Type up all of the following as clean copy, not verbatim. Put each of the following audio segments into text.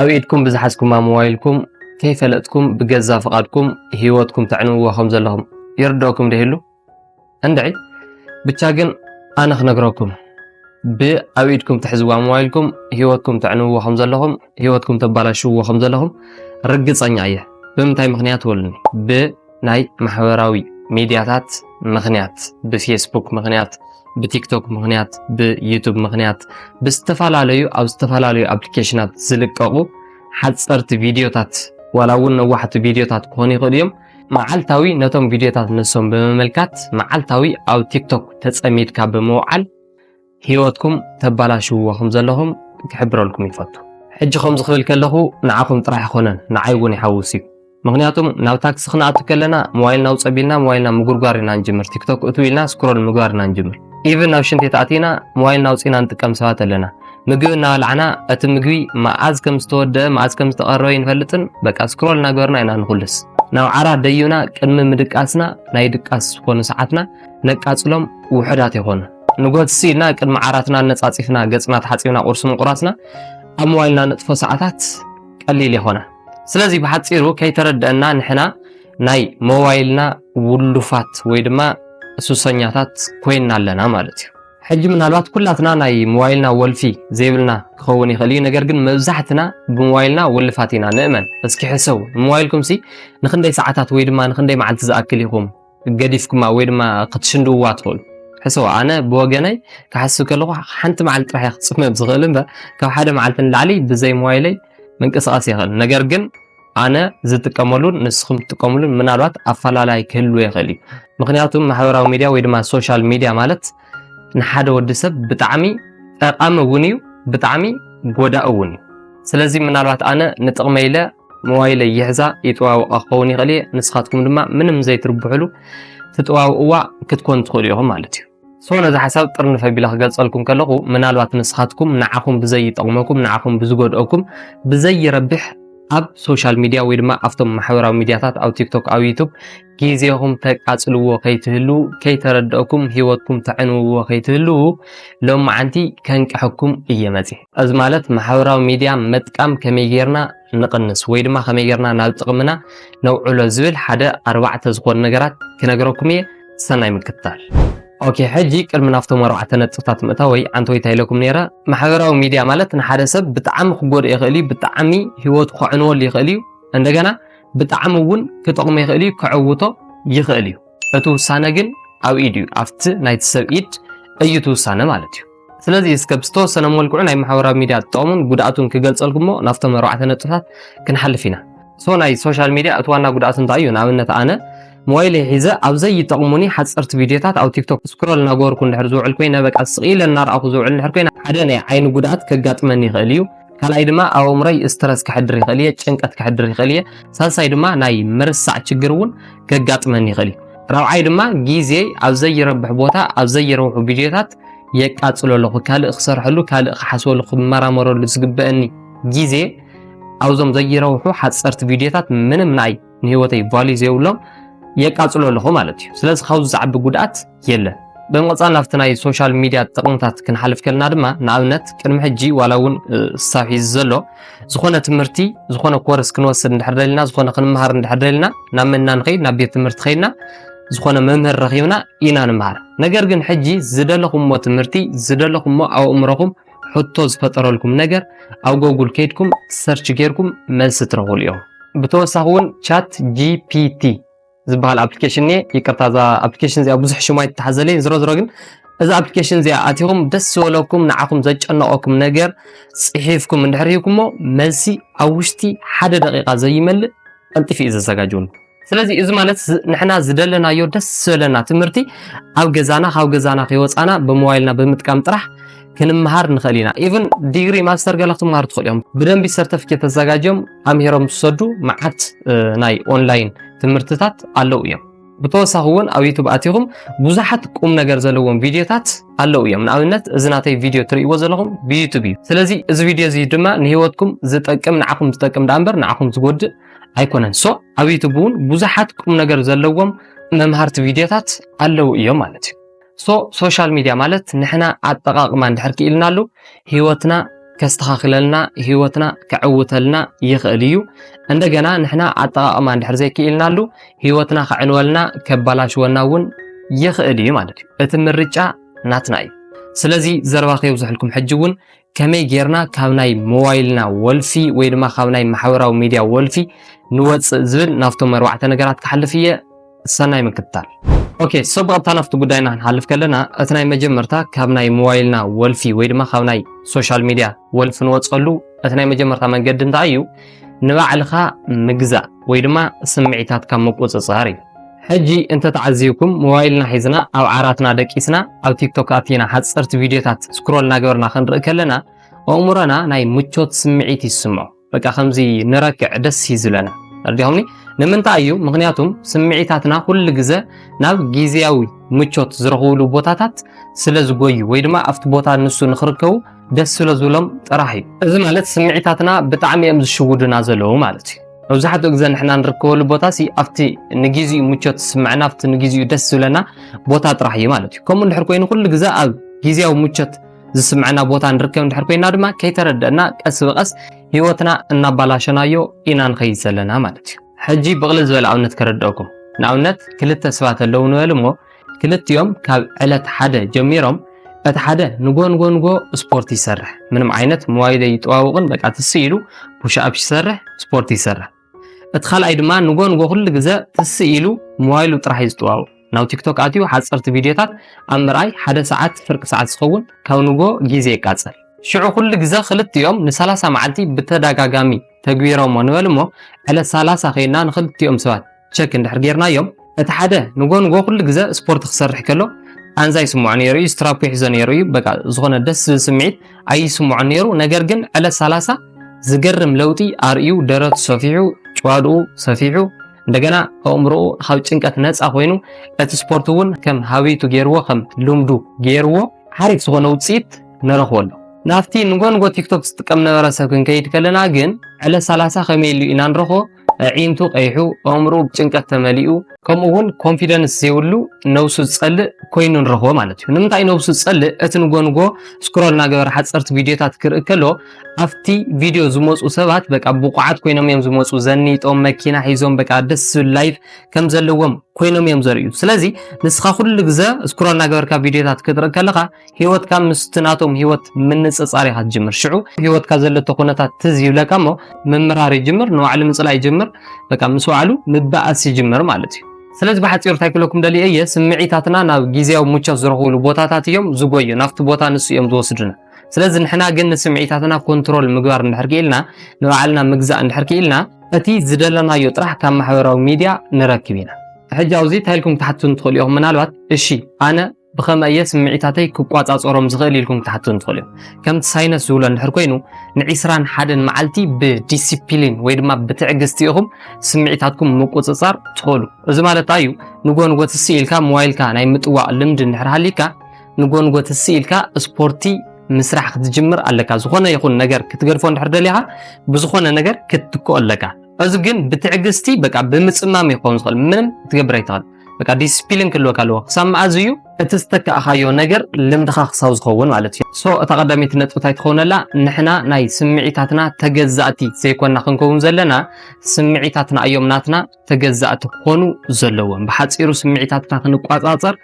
أويدكم بزحزكم مع موبايلكم كيف لقتكم بجزا فقدكم هيوتكم تعنوا خمزة لهم يردوكم دهلو عندي بتشاجن أنا خنقرأكم بأويدكم تحزوا موبايلكم هيوتكم تعنوا خمزة لهم هيوتكم تبالشوا خمزة لهم رجع صنيعية بمتى مخنيات ولني بناي محوراوي ميدياتات مخنيات بفيسبوك مخنيات بتيك توك مخنيات بيوتيوب مخنيات باستفعالاليو أو استفعالاليو أبليكيشنات زلقاقو حصرت فيديوتات ولاون واحد فيديوتات كوني قديم معلتاوي نتوم فيديوتات نسوم بمملكات معلتاوي أو تيك توك تسأميدكا بموعل هيوتكم تبالاشو وخم زلهم كحبروا لكم يفتو حج خمس خبل كلهو نعاكم طرح خونن نعيون يحوسي مغنياتهم ناو تاكس خناعتو كلنا موبايلنا وصبيلنا موبايلنا مغرغارنا نجمر تيك توك اتويلنا سكرول مغارنا نجمر even ناو شنتي تاتينا موبايلنا وصينا نطقم سوات لنا مغبنا لعنا ات مغبي ماعز كم ستود ماعز كم تقرو ينفلطن بقى سكرول نغورنا انا نخلص ناو عرا ديونا قدم مدقاسنا ناي دقاس كون ساعتنا نقاصلهم وحدات يكون نغوت سينا قدم عراتنا نصاصيفنا غصنا تحصينا قرص مقراصنا اموالنا نطفو ساعات قليل يሆነ ስለዚህ በሐጽሩ ከይተረዳና ንሕና ናይ ሞባይልና ውሉፋት ወይ ድማ ሱሰኛታት ኮይና ኣለና ማለት እዩ ሕጂ ምናልባት ኩላትና ናይ ሞባይልና ወልፊ ዘይብልና ክኸውን ይኽእል ነገር ግን መብዛሕትና ብሞባይልና ወልፋት ኢና ንእመን እስኪ ሕሰው ሞባይልኩም ሲ ንክንደይ ሰዓታት ወይ ድማ ንክንደይ መዓልቲ ዝኣክል ይኹም ገዲፍኩማ ወይ ድማ ክትሽንዱዋ ትኽእሉ حسوا أنا بوجناي كحسوا كله حنت مع الترح يخصف ما بزغلن بقى كواحدة مع العلي بزي مويلي من قصة يغل نجرجن أنا زدت كملون نسخم تكملون من الوقت أفعل على كل ويغلي مغنياتهم محاورة ميديا ويدما السوشيال ميديا مالت نحد ودسب بتعمي أقام ونيو بتعمي بودا وني سلازي من الوقت أنا نتقميله مويلي يحزا يتواو أخوني غلي نسخاتكم لما منهم زي تربحلو تتواو أوا كتكون تخوليهم مالتي صونا إذا حساب طرنفة بلا قلصلكم كلغو منالوات نسخاتكم نعاكم بزي طقمكم نعاكم بزغودكم بزي ربح أب سوشيال ميديا ويدما أفتم محاورة ميدياتات أو تيك توك أو يوتيوب كيزيهم تقاصلوا وكيتهلو كيتردأكم هيوتكم تعنوا وكيتهلو لو عندي كان كحكم إيامتي أزمالت محاورة ميديا متقام كميغيرنا نقنس ويدما كميغيرنا نالتقمنا نوع لزول حدا أربعة زغور نجرات كنجركم سناي مكتال اوكي حجي قرمنا افتم ورعه نطفات متاوي عنتوي تايلكم نيرا محاوراو ميديا مالت نحد سب بتعم خغور يخلي بتعمي هيوت خعنو اللي يخلي عندنا بتعمون كتقم يخلي كعوتو يخلي اتو سانغن او ايديو افت نايت سبيد ايتو سانه مالتي ስለዚህ እስከብስቶ ሰነሞልኩ ናይ محاوراو ميديا تطومون ጉዳቱን ከገልጸልኩሞ ናፍተም ورعه نطفات كنحلفينا سو ناي سوشيال ميديا اتوانا ጉዳቱን ታዩ ናብነት አነ موبايل حيزه او زي يطقموني حصرت فيديوهات او تيك توك سكرول نغوركم نحر زوعل كوينا بقى صقيل النار اخو زوعل نحر كوينا حدا ناي عين غدات كغاطمني يخليو كالاي دما او مري استرس كحدر يخليه ጭንቀት كحدر يخليه ሳልሳይ ድማ ናይ ምርሳዕ ችግርውን كغاطمني يخلي راوعي ድማ ጊዜ او زي يربح ቦታ او زي يروح فيديوهات يقاصلو ካልእ خسرحلو ካልእ خحسولو خمرامرلو ዝግበአኒ ጊዜ او زم زي يروحو حصرت فيديوهات ምንም ናይ ንህይወተይ ቫልዩ ዘይብሎም يقاصلو له مالتي ስለዚህ خاوز زعب ጉዳት የለን በመጻን አፍተናይ ሶሻል ሚዲያ ተጠቅምታት ክንሐልፍ ከልና ድማ ናብነት ቅድም ሕጂ ዋላውን ሳፊ ዘሎ ዝኾነ ትምርቲ ዝኾነ ኮርስ ክንወስድ እንድሕደልና ዝኾነ ክንመሃር እንድሕደልና ናመና ንኸይድ ናብ ቤት ትምርቲ ኸይድና ዝኾነ መምህር ረኺብና ኢና ንመሃር ነገር ግን ሕጂ ዝደለኹምሞ ትምርቲ ዝደለኹምሞ ኣእምሮኹም ሕቶ ዝፈጠረልኩም ነገር ኣብ ጎግል ከይድኩም ሰርች ጌርኩም መልስ ትረኽቡ እዮም ብተወሳኺውን ቻት ጂፒቲ زبال ابلكيشن يقطع ذا ابلكيشن زي ابوزح شماي تحزلين زرو ግን اذا ابلكيشن زي اتيهم دس ولكم نعكم زጨነقكم ነገር ጽሒፍኩም እንድሕሪኩሞ መልሲ አውሽቲ ሓደ ደቂቃ ዘይመል እንጥፊ ዘዘጋጁን ስለዚህ እዚ ማለት ንሕና ዝደለናዮ ደስ ስለና ትምርቲ ኣብ ገዛና ካብ ገዛና ከይወፃና በሞባይልና በምጥቃም ጥራሕ ክንመሃር ንኸሊና ኢቭን ዲግሪ ማስተር ገለኽቱ ማር ትኸልዮም በደንብ ሰርቲፊኬት ተዘጋጀም አምሄሮም ተሰዱ ማዓት ናይ ኦንላይን ትምርትታት ኣለው እዮም ብተወሳኺውን ኣብ ዩቲዩብ ኣቲኹም ብዙሓት ቁም ነገር ዘለዎም ቪድዮታት ኣለው እዮም ንኣብነት እዝናተይ ቪድዮ ትርእይዎ ዘለኹም ብዩቲዩብ እዩ ስለዚህ እዚ ቪድዮ እዚ ድማ ንህይወትኩም ዝጠቅም ንዓኹም ዝጠቅም ዳንበር ንዓኹም ዝጎድእ ኣይኮነን ሶ ኣብ ዩቲዩብ እውን ብዙሓት ቁም ነገር ዘለዎም መምሃርቲ ቪድዮታት ኣለው እዮም ማለት እዩ ሶ ሶሻል ሚዲያ ማለት ንሕና ኣጠቃቅማ እንድሕር ክኢልናሉ ህይወትና كستخاخللنا هيوتنا كعوتلنا يخليو عندنا نحنا عطاء ما ندحر زي كيلنالو هيوتنا كعنولنا كبلاش وناون يخليو مالتي اتمرجا ناتناي سلازي زرباخي وزحلكم حجون كمي غيرنا كاوناي موبايلنا ولفي ويدما كاوناي محاوراو ميديا ولفي نوص زبل نافتو مروعه نغرات كحلفيه سناي مكتال اوكي صبغه نافتو غداينا نحلف كلنا اتناي مجمرتا كابناي موبايلنا ولفي ويدما كاوناي سوشيال ميديا ولف نوصلو اتناي مجمرتا منقد انتايو نبعلخا مغزا ويدما سمعيتات كم مقصصاري حجي انت تعزيكم موبايلنا حيزنا او عراتنا دقيسنا او تيك توك اتينا حصرت فيديوهات سكرول ناغورنا خنرئ كلنا وامرنا ناي مچوت سمعيت يسمعو بقى خمزي نركع دس يزلنا ارديهمني نمنتايو مغنياتهم سمعيتاتنا كل غزه ناب غيزياوي مچوت زرغولو بوتاتات سلازغوي ويدما افت بوتا نسو نخركو دس سلازولم طراحي از مالت سمعيتاتنا بطعم يم زشودنا زلو مالتي وزحت وقزن احنا نركول بوتاسي افتي نجيزي مچوت سمعنا افت نجيزي دس لنا بوتا طراحي مالتي كم ندحر كوين كل غزا اب غيزياو مچوت زسمعنا بوتا نركب ندحر كوينا دما كيتردنا قس بقس هيوتنا ان بالاشنايو اينا نخيزلنا مالتي حجي بغل زبل عونت كردوكم نعونت كلتا سبات لو نولمو كلت يوم كاب علت حدا جميرهم ات حدا نغو سبورت يسرح من عينت موايده يتواوقن بقى تسيلو بوش اب يسرح سبورت يسرح اتخال ايدما نغو كل غزا تسيلو موبايلو طرح يتواو ناو تيك توك اتيو حصرت فيديوهات امراي حدا ساعات فرق ساعات سخون كاو نغو غيزي يقاصل شعو كل غزا خلت يوم ن30 معلتي بتداغاغامي تغويرهم ونولمو على 30 خينا نخلت يوم سوات تشيك ندحر غيرنا يوم ات حدا نغو كل غزا سبورت خسرح كلو انزاي سمعني يري ستراب يحزن يري بقى زغونه دس سمعيت اي سمعني يرو نجر جن على 30 زغرم لوطي اريو درت صفيحو ጨዋድኡ ሰፊሑ እንደገና አእምሮኡ ካብ ጭንቀት ነፃ ኮይኑ እቲ ስፖርቱን ከም ሃቢቱ ገይርዎ ከም ልምዱ ገይርዎ ሓሪፍ ዝኾነ ውፅኢት ነረኽበሉ ናፍቲ ንጎንጎ ቲክቶክ ዝጥቀም ነበረ ሰብ ክንከይድ ከለና ግን ዕለ 30 ከመይ ኢሉ ኢና ንረኽቦ ዒንቱ ቀይሑ አእምሮኡ ጭንቀት ተመሊኡ ከምኡውን ኮንፊደንስ ዘይብሉ ነውሱ ዝጸልእ ኮይኑ ንረኽቦ ማለት እዩ ንምንታይ ነውሱ ዝጸልእ እቲ ንጎንጎ ስክሮል ናገበረ ሓፀርቲ ቪድዮታት ክርኢ ከሎ አፍቲ ቪዲዮ ዝመፁ ሰባት በቃ ብቑዓት ኮይኖም እዮም ዝመፁ ዘኒጦም መኪና ሒዞም በቃ ደስ ላይፍ ከም ዘለዎም ኮይኖም እዮም ዘርእዩ ስለዚ ንስኻ ኩሉ ግዜ ስክሮል ናገበርካ ቪድዮታት ክትርኢ ከለኻ ህይወትካ ምስትናቶም ህይወት ምንፅፃር ኢኻ ትጅምር ሽዑ ህይወትካ ዘለቶ ኩነታት ትዝ ይብለካ እሞ ምምራር ይጅምር ንባዕሉ ምፅላእ ይጅምር በቃ ምስ ባዕሉ ምባኣስ ይጅምር ማለት እዩ ስለዚ በሓፂሩ ታይክለኩም ደልየ ስምዒታትና ናብ ጊዜያዊ ሙቾት ዝረኽብሉ ቦታታት እዮም ዝጎዩ ናፍቲ ቦታ ንሱ እዮም ዝወስዱና ስለዚ ንሕና ግን ስምዒታትና ኮንትሮል ምግባር እንድሕር ከኢልና ንባዕልና ምግዛእ እንድሕር ከኢልና እቲ ዝደለናዮ ጥራሕ ካብ ማሕበራዊ ሚድያ ንረክብ ኢና ሕጂ ኣብዚ ታይልኩም ተሓትቱ ትኽእሉ ኢኹም ምናልባት እሺ ኣነ ብኸመየ ስምዒታተይ ክቋፃፀሮም ዝኽእል ኢልኩም ተሓትቱ ትኽእሉ ኢኹም ከምቲ ሳይነስ ዝብሎ እንድሕር ኮይኑ ን21 መዓልቲ ብዲሲፕሊን ወይ ድማ ብትዕግስቲ ኢኹም ስምዒታትኩም ምቁፅፃር ትኽእሉ እዚ ማለት እዩ ንጎንጎ ትስኢልካ ሞባይልካ ናይ ምጥዋቕ ልምዲ እንድሕር ሃሊካ ንጎንጎ ትስኢልካ ስፖርቲ مسرح ክትጅምር ኣለካ ዝኾነ ይኹን ነገር ክትገድፎ እንድሕር ደሊኻ ብዝኾነ ነገር ክትትክኦ ኣለካ እዚ ግን ብትዕግስቲ በቃ ብምፅማም ይኾን ዝኽእል ምንም ትገብር ኣይትኽእል በቃ ዲስፕሊን ክልወካ ኣለዎ ክሳብ መዓዝ እዩ እቲ ዝተከኣኻዮ ነገር ልምድኻ ክሳብ ዝኸውን ማለት እዩ ሶ እታ ቀዳሚት ነጥቢ እንታይ ትኾነላ ንሕና ናይ ስምዒታትና ተገዛእቲ ዘይኮንና ክንከውን ዘለና ስምዒታትና እዮም ናትና ተገዛእቲ ክኾኑ ዘለዎም ብሓፂሩ ስምዒታትና ክንቋፃፀር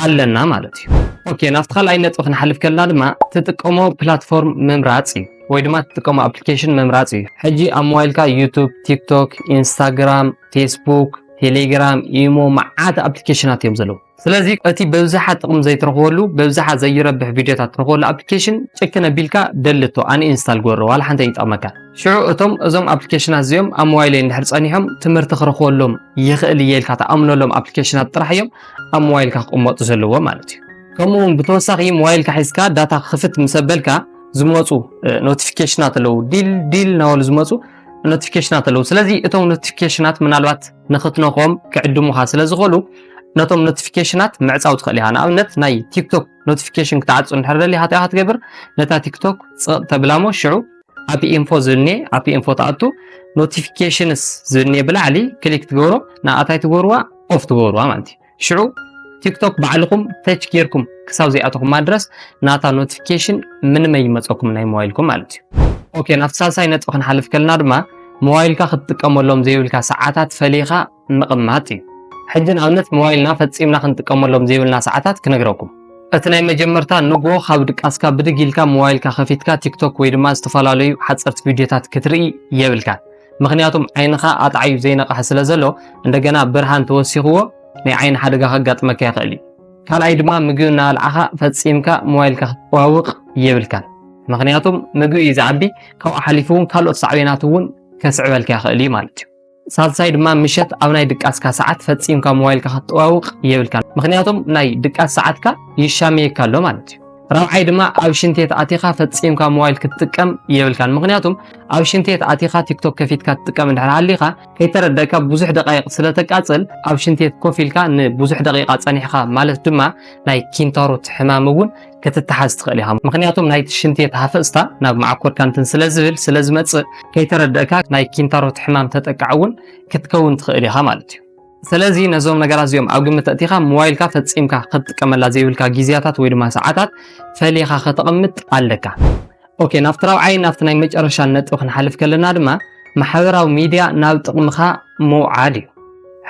ኣለና ማለት እዩ ኦኬ ናፍቲ ካልኣይ ነጥቢ ክንሓልፍ ከለና ድማ ትጥቀሞ ፕላትፎርም ምምራፅ እዩ ወይ ድማ ትጥቀሞ ኣፕሊኬሽን ምምራፅ እዩ ሕጂ ኣብ ሞባይልካ ዩቱብ ቲክቶክ ኢንስታግራም ፌስቡክ ቴሌግራም ኢሞ መዓት ኣፕሊኬሽናት እዮም ዘለዉ ስለዚ እቲ በብዛሓ ጥቕሚ ዘይትረኽበሉ በብዛሓ ዘይረብሕ ቪድዮታት ትረኽበሉ ኣፕሊኬሽን ጨክነ ቢልካ ደልቶ ኣነ ኢንስታል ጎሮ ዋላ ሓንቲ ይጠቕመካ ሽዑ እዞም ኣፕሊኬሽናት እዚኦም ኣብ ሞባይለይ እንድሕር ፀኒሖም ትምህርቲ ክረኽበሎም ይኽእል እየ ኢልካ ተኣምነሎም ኣፕሊኬሽናት ጥራሕ እዮም ኣብ ሞባይልካ ክቕመጡ ዘለዎም ማለት እዩ ከምኡውን ብተወሳኺ ሞባይልካ ሒዝካ ዳታ ክኽፍት ምስ ኣበልካ ዝመፁ ኖቲፊኬሽናት ኣለዉ ዲል ናበሉ ዝመፁ ኖቲፊኬሽናት ኣለዉ ስለዚ እቶም ኖቲፊኬሽናት ምናልባት ንኽትነኽቦም ክዕድሙኻ ስለዝኽእሉ ነቶም ኖቲፊኬሽናት ምዕፃው ትኽእል ኢኻ ንኣብነት ናይ ቲክቶክ ኖቲፊኬሽን ክትዓፁ እንድሕር ደሊኻ እንታይ ኢኻ ትገብር ነታ ቲክቶክ ፅቕ ተብላሞ ሽዑ ኣፒ ኢንፎ ዝኒኤ ኣፒ ኢንፎ ተኣቱ ኖቲፊኬሽንስ ዝኒኤ ብላዕሊ ክሊክ ትገብሮ ንኣታይ ትገብርዋ ኦፍ ትገብርዋ ማለት እዩ ሽዑ ቲክቶክ ባዕልኩም ተች ጌርኩም ክሳብ ዘይኣተኩም ማድረስ ናታ ኖቲፊኬሽን ምንም ይመጽኩም ናይ ሞባይልኩም ማለት እዩ ኦኬ ናፍቲ ሳልሳይ ነጥብ ክንሓልፍ ከለና ድማ ሞባይልካ ክትጥቀመሎም ዘይብልካ ሰዓታት ፈሊኻ ምቕማጥ እዩ ሕጂ ንኣብነት ሞባይልና ፈጺምና ክንጥቀመሎም ዘይብልና ሰዓታት ክነግረኩም እቲ ናይ መጀመርታ ንጎ ካብ ድቃስካ ብድግ ኢልካ ሞባይልካ ከፊትካ ቲክቶክ ወይ ድማ ዝተፈላለዩ ሓጸርቲ ቪድዮታት ክትርኢ የብልካ ምክንያቱም ዓይንኻ ኣጣዓዩ ዘይነቕሕ ስለ ዘሎ እንደገና ብርሃን ተወሲኽዎ ናይ ዓይን ሓደጋ ከጋጥመካ ይኽእል እዩ ካልኣይ ድማ ምግቢ እናበልዓኻ ፈጺምካ ሞባይልካ ክትዋውቕ የብልካን ምክንያቱም ምግቢ እዩ ዝዓቢ ካብኡ ሓሊፉ እውን ካልኦት ሳዕቤናት እውን ከስዕበልካ ይኽእል እዩ ማለት እዩ ሳልሳይ ድማ ምሸት ኣብ ናይ ድቃስካ ሰዓት ፈጺምካ ሞባይልካ ክትዋውቕ የብልካን ምክንያቱም ናይ ድቃስ ሰዓትካ ይሻመየካ ኣሎ ማለት እዩ ራብዓይ ድማ ኣብ ሽንቴት ኣቲኻ ፈጺምካ ሞባይል ክትጥቀም የብልካን ምክንያቱም ኣብ ሽንቴት ኣቲኻ ቲክቶክ ከፊትካ ትጥቀም እንድሕር ሃሊኻ ከይተረድእካ ብዙሕ ደቂቕ ስለተቃጽል ኣብ ሽንቴት ኮፍ ኢልካ ንብዙሕ ደቂቓ ጸኒሕኻ ማለት ድማ ናይ ኪንታሮት ሕማም እውን ክትተሓዝ ትኽእል ኢኻ ምክንያቱም ናይ ሽንቴት ሃፈስታ ናብ ማዕኮርካ እንትን ስለዝብል ስለዝመጽእ ከይተረድእካ ናይ ኪንታሮት ሕማም ተጠቃዕ እውን ክትከውን ትኽእል ኢኻ ማለት እዩ ስለዚ ነዞም ነገራት እዚኦም ኣብ ግምት ኣእቲኻ ሞባይልካ ፈጺምካ ክትጥቀመላ ዘይብልካ ግዜያታት ወይ ድማ ሰዓታት ፈሊኻ ከተቐምጥ ኣለካ ኦኬ ናብቲ ራብዓይ ናብቲ ናይ መጨረሻ ነጥብ ክንሓልፍ ከለና ድማ ማሕበራዊ ሚድያ ናብ ጥቕምኻ ምውዓል እዩ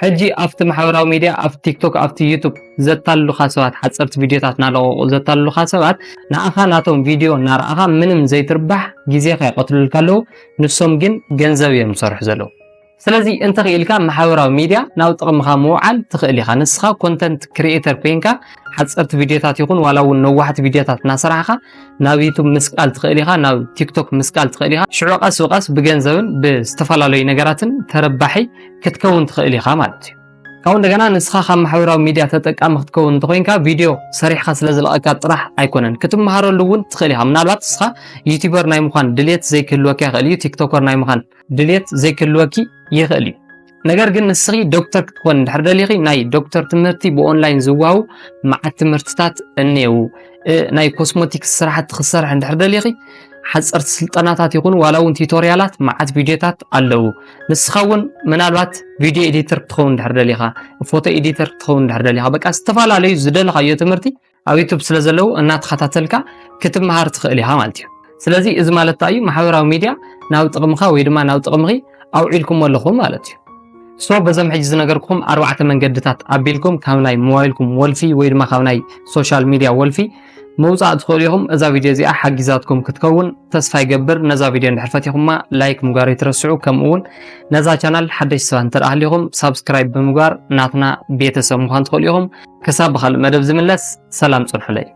ሕጂ ኣብቲ ማሕበራዊ ሚድያ ኣብቲ ቲክቶክ ኣብቲ ዩቱብ ዘታልሉኻ ሰባት ሓጸርቲ ቪድዮታት እናለቐቑ ዘታልሉኻ ሰባት ንኣኻ ናቶም ቪድዮ እናረኣኻ ምንም ዘይትርባሕ ግዜኻ ይቐትሉልካ ኣለዉ ንሶም ግን ገንዘብ እዮም ዝሰርሑ ዘለዉ ስለዚ እንተ ኽኢልካ ማሕበራዊ ሚድያ ናብ ጥቕምኻ ምውዓል ትኽእል ኢኻ ንስኻ ኮንተንት ክሪኤተር ኮይንካ ሓጸርቲ ቪድዮታት ይኹን ዋላ እውን ነዋሕቲ ቪድዮታት እናሰራሕኻ ናብ ዩቱብ ምስቃል ትኽእል ኢኻ ናብ ቲክቶክ ምስቃል ትኽእል ኢኻ ሽዑ ቀስ ብቐስ ብገንዘብን ብዝተፈላለዩ ነገራትን ተረባሒ ክትከውን ትኽእል ኢኻ ማለት እዩ ካብኡ እንደገና ንስኻ ካብ ማሕበራዊ ሚድያ ተጠቃሚ ክትከውን እንተኮይንካ ቪድዮ ሰሪሕካ ስለዝለቐካ ጥራሕ ኣይኮነን ክትመሃረሉ እውን ትኽእል ኢኻ ምናልባት ንስኻ ዩቲዩበር ናይ ምዃን ድሌት ዘይክህልወካ ይኽእል እዩ ቲክቶከር ናይ ምዃን ድሌት ዘይክህልወኪ ይኽእል እዩ ነገር ግን ንስኺ ዶክተር ክትኮን እንድሕር ደሊኺ ናይ ዶክተር ትምህርቲ ብኦንላይን ዝወሃቡ መዓት ትምህርትታት እኔው ናይ ኮስሞቲክስ ስራሕቲ ክሰርሕ እንድሕር ደሊኺ ሓጸርቲ ስልጠናታት ይኹን ዋላ እውን ቲዩቶሪያላት መዓት ቪድዮታት ኣለዉ ንስኻ እውን ምናልባት ቪድዮ ኤዲተር ክትኸውን እንድሕር ደሊኻ ፎቶ ኤዲተር ክትኸውን እንድሕር ደሊኻ በቃ ዝተፈላለዩ ዝደለኻዮ ትምህርቲ ኣብ ዩቱብ ስለ ዘለዉ እናተኸታተልካ ክትመሃር ትኽእል ኢኻ ማለት እዩ ስለዚ እዚ ማለት እዩ ማሕበራዊ ሚድያ ናብ ጥቕምኻ ወይ ድማ ናብ ጥቕምኺ ኣውዒልኩም ኣለኹም ማለት እዩ ሶ በዘም ሕጂ ዝነገርኩም 4 መንገድታት ኣቢልኩም ካብ ናይ ሞባይልኩም ወልፊ ወይ ድማ ካብ ናይ ሶሻል ሚድያ ወልፊ መውጻእ ትኽእሉ ኢኹም እዛ ቪድዮ እዚኣ ሓጊዛትኩም ክትከውን ተስፋ ይገብር ነዛ ቪድዮ እንድሕር ፈቲኹማ ላይክ ምግባር ይትረስዑ ከምኡ እውን ነዛ ቻናል ሓደሽቲ ሰባት እንተደኣህሊኹም ሳብስክራይብ ብምግባር ናትና ቤተሰብ ምዃን ትኽእሉ ኢኹም ክሳብ ብኻልእ መደብ ዝምለስ ሰላም ጽንሑለይ